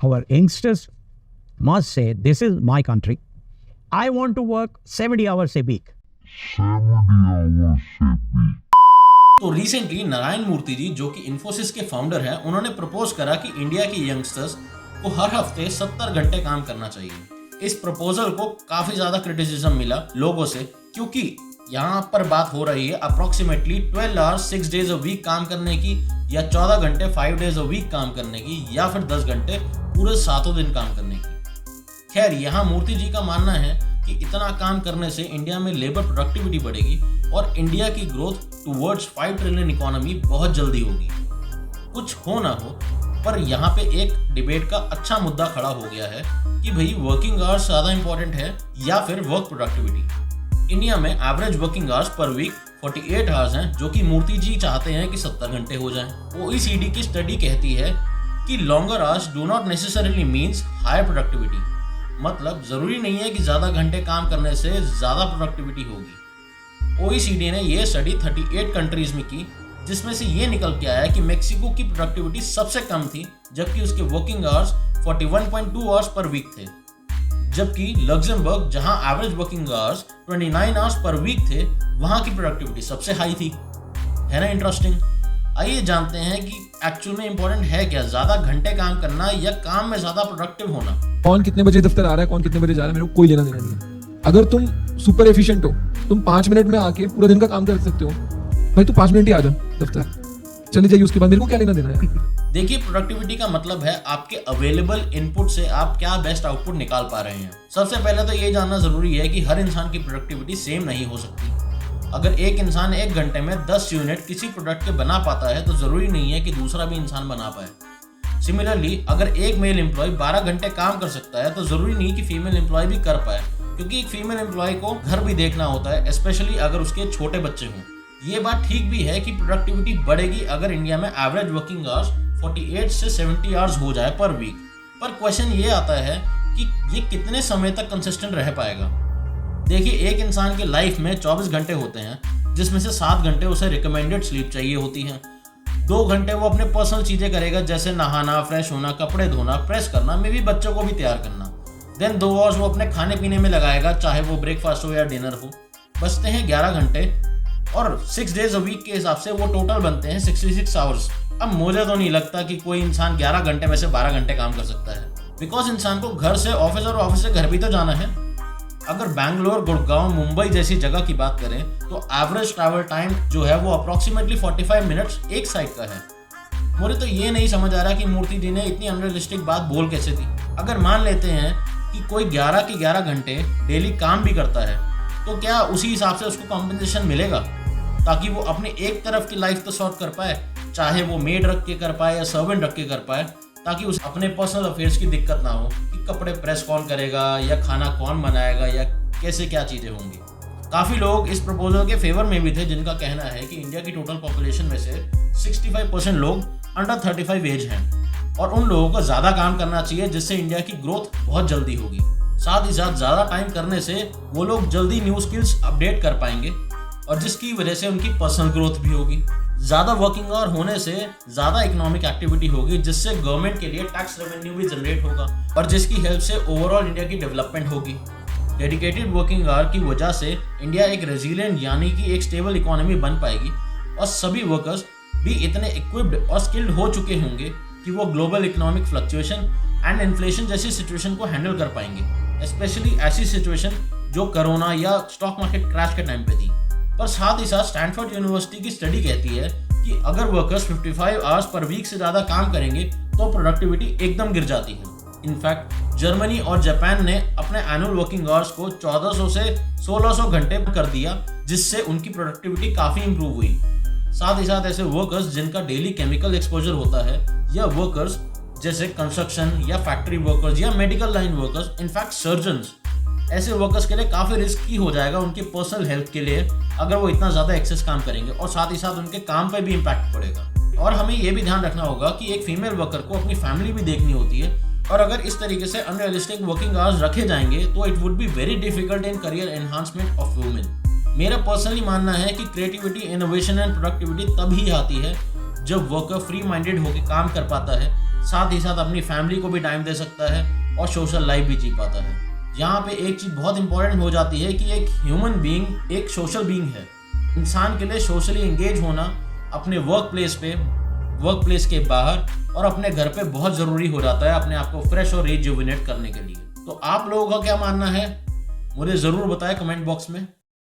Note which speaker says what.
Speaker 1: our youngsters must say, this is my country. I want to work 70 hours a week.
Speaker 2: 70 hours a week.
Speaker 3: तो recently Narayan मूर्ति जी जो कि इन्फोसिस के founder हैं, उन्होंने propose करा कि इंडिया के यंगस्टर्स को हर हफ्ते 70 घंटे काम करना चाहिए। इस प्रपोजल को काफी ज्यादा क्रिटिसिज्म मिला लोगों से, क्योंकि यहाँ पर बात हो रही है approximately 12 hours 6 days a week काम करने की, या 14 घंटे 5 डेज अ वीक काम करने की, या फिर 10 घंटे पूरे 7 दिन काम करने की। खैर, यहाँ मूर्ति जी का मानना है कि इतना काम करने से इंडिया में लेबर प्रोडक्टिविटी बढ़ेगी और इंडिया की ग्रोथ टुवर्ड्स 5 ट्रिलियन इकोनॉमी बहुत जल्दी होगी। कुछ हो ना हो, पर यहाँ पे एक डिबेट का अच्छा मुद्दा खड़ा हो गया है कि भाई वर्किंग आवर्स ज़्यादा इंपॉर्टेंट है या फिर वर्क प्रोडक्टिविटी। इंडिया में average working hours per week 48 hours हैं, जो कि मूर्ति जी चाहते हैं कि 70 घंटे हो जाएं। OECD की स्टडी कहती है कि longer hours do not necessarily means higher productivity. मतलब जरूरी नहीं है कि ज़्यादा घंटे काम करने से ज़्यादा प्रोडक्टिविटी होगी। OECD ने ये स्टडी 38 कंट्रीज में की, जिसमें से ये निकल के आया कि मेक्सिको की प्रोडक्टिविटी सबसे कम थी, जबकि उसके working hours 41.2 hours per week थे। जबकि लग्जमबर्ग, जहां average working hours 29 hours per week थे, वहां की प्रोडक्टिविटी सबसे हाई थी। है ना इंटरेस्टिंग? आइए जानते हैं कि एक्चुअल में इंपॉर्टेंट है क्या, ज्यादा घंटे काम करना या काम में ज्यादा प्रोडक्टिव होना।
Speaker 4: कौन कितने बजे दफ्तर आ रहा है, कौन कितने बजे जा रहा है, मेरे को कोई लेना देना नहीं है। अगर तुम सुपर एफिशिएंट हो, तुम 5 मिनट में आके पूरा दिन का काम कर सकते हो, भाई तू 5 मिनट ही आ जा दफ्तर, चले जाइए, उसके बाद मेरे को क्या लेना देना है।
Speaker 3: देखिए, प्रोडक्टिविटी का मतलब है आपके अवेलेबल इनपुट से आप क्या बेस्ट आउटपुट निकाल पा रहे हैं। सबसे पहले तो ये जानना जरूरी है कि हर इंसान की प्रोडक्टिविटी सेम नहीं हो सकती। अगर एक इंसान 1 घंटे में 10 यूनिट किसी प्रोडक्ट के बना पाता है, तो जरूरी नहीं है कि दूसरा भी इंसान बना पाए। सिमिलरली, अगर एक मेल एम्प्लॉय 12 घंटे काम कर सकता है, तो जरूरी नहीं कि फीमेल एम्प्लॉय भी कर पाए, क्योंकि एक फीमेल एम्प्लॉय को घर भी देखना होता है, स्पेशली अगर उसके छोटे बच्चे हों। ये बात ठीक भी है कि प्रोडक्टिविटी बढ़ेगी अगर इंडिया में एवरेज वर्किंग आवर्स 48 से 70 आवर्स हो जाए पर वीक। पर क्वेश्चन ये आता है कि ये कितने समय तक कंसिस्टेंट रह पाएगा। देखिए, एक इंसान की लाइफ में 24 घंटे होते हैं, जिसमें से 7 घंटे उसे रिकमेंडेड स्लीप चाहिए होती है। 2 घंटे वो अपने पर्सनल चीजें करेगा, जैसे नहाना, फ्रेश होना, कपड़े धोना, प्रेस करना, मे भी बच्चों को भी तैयार करना। देन 2 आवर्स वो अपने खाने पीने में लगाएगा, चाहे वो ब्रेकफास्ट हो या डिनर हो। बचते हैं 11 घंटे, और 6 डेज अ वीक के हिसाब से वो टोटल बनते हैं 66 आवर्स। अब मुझे तो नहीं लगता कि कोई इंसान 11 घंटे में से 12 घंटे काम कर सकता है, बिकॉज इंसान को घर से ऑफिस और ऑफिस से घर भी तो जाना है। अगर बैंगलोर, गुड़गांव, मुंबई जैसी जगह की बात करें, तो एवरेज ट्रैवल टाइम जो है वो अप्रोक्सीमेटली 45 मिनट्स एक साइड का है। मुझे तो ये नहीं समझ आ रहा कि मूर्ति जी ने इतनी अनरियलिस्टिक बात बोल कैसे दी। अगर मान लेते हैं कि कोई 11 के 11 घंटे डेली काम भी करता है, तो क्या उसी हिसाब से उसको कॉम्पेंसेशन मिलेगा, ताकि वो अपने एक तरफ की लाइफ तो सॉर्ट कर पाए, चाहे वो मेड रख के कर पाए या सर्वेंट रख के कर पाए, ताकि उस अपने पर्सनल अफेयर्स की दिक्कत ना हो कि कपड़े प्रेस कौन करेगा या खाना कौन बनाएगा या कैसे क्या चीज़ें होंगी। काफ़ी लोग इस प्रपोजल के फेवर में भी थे, जिनका कहना है कि इंडिया की टोटल पॉपुलेशन में से 65% लोग अंडर 35 एज हैं और उन लोगों को ज़्यादा काम करना चाहिए, जिससे इंडिया की ग्रोथ बहुत जल्दी होगी। साथ ही साथ ज़्यादा टाइम करने से वो लोग जल्दी न्यू स्किल्स अपडेट कर पाएंगे और जिसकी वजह से उनकी पर्सनल ग्रोथ भी होगी। ज़्यादा वर्किंग आवर होने से ज़्यादा इकोनॉमिक एक्टिविटी होगी, जिससे गवर्नमेंट के लिए टैक्स रेवेन्यू भी जनरेट होगा और जिसकी हेल्प से ओवरऑल इंडिया की डेवलपमेंट होगी। डेडिकेटेड वर्किंग आवर की वजह से इंडिया एक रेजिलिएंट यानी कि एक स्टेबल इकोनॉमी बन पाएगी और सभी वर्कर्स भी इतने इक्विप्ड और स्किल्ड हो चुके होंगे कि वो global economic fluctuation and inflation जैसी सिचुएशन को हैंडल कर पाएंगे, स्पेशली ऐसी सिचुएशन जो कोरोना या स्टॉक मार्केट क्रैश के टाइम पे थी। पर साथ ही साथ स्टैनफोर्ड यूनिवर्सिटी की स्टडी कहती है कि अगर वर्कर्स 55 आवर्स पर वीक से ज़्यादा काम करेंगे तो प्रोडक्टिविटी एकदम गिर जाती है। इनफैक्ट जर्मनी और जापान ने अपने एनुअल वर्किंग आवर्स को 1400 से 1600 घंटे कर दिया, जिससे उनकी प्रोडक्टिविटी काफ़ी इंप्रूव हुई। साथ ही साथ ऐसे वर्कर्स जिनका डेली केमिकल एक्सपोजर होता है, या वर्कर्स जैसे कंस्ट्रक्शन या फैक्ट्री वर्कर्स या medical line workers, in fact surgeons, ऐसे वर्कर्स के लिए काफ़ी रिस्की हो जाएगा उनकी पर्सनल हेल्थ के लिए अगर वो इतना ज़्यादा एक्सेस काम करेंगे, और साथ ही साथ उनके काम पे भी इम्पैक्ट पड़ेगा। और हमें ये भी ध्यान रखना होगा कि एक फीमेल वर्कर को अपनी फैमिली भी देखनी होती है, और अगर इस तरीके से अनरियलिस्टिक वर्किंग आवर्स रखे जाएंगे तो it would be very difficult in career enhancement of women. मेरा पर्सनली मानना है कि क्रिएटिविटी, इनोवेशन एंड प्रोडक्टिविटी तभी आती है जब वर्कर फ्री माइंडेड होकर काम कर पाता है साथ ही साथ अपनी फैमिली को भी टाइम दे सकता है और सोशल लाइफ भी जी पाता है। यहाँ पे एक चीज़ बहुत इंपॉर्टेंट हो जाती है कि एक ह्यूमन बीइंग एक सोशल बीइंग है। इंसान के लिए सोशली एंगेज होना अपने वर्क प्लेस के बाहर और अपने घर पे बहुत ज़रूरी हो जाता है अपने आप को फ्रेश और रिजुविनेट करने के लिए। तो आप लोगों का क्या मानना है मुझे ज़रूर बताएं कमेंट बॉक्स में।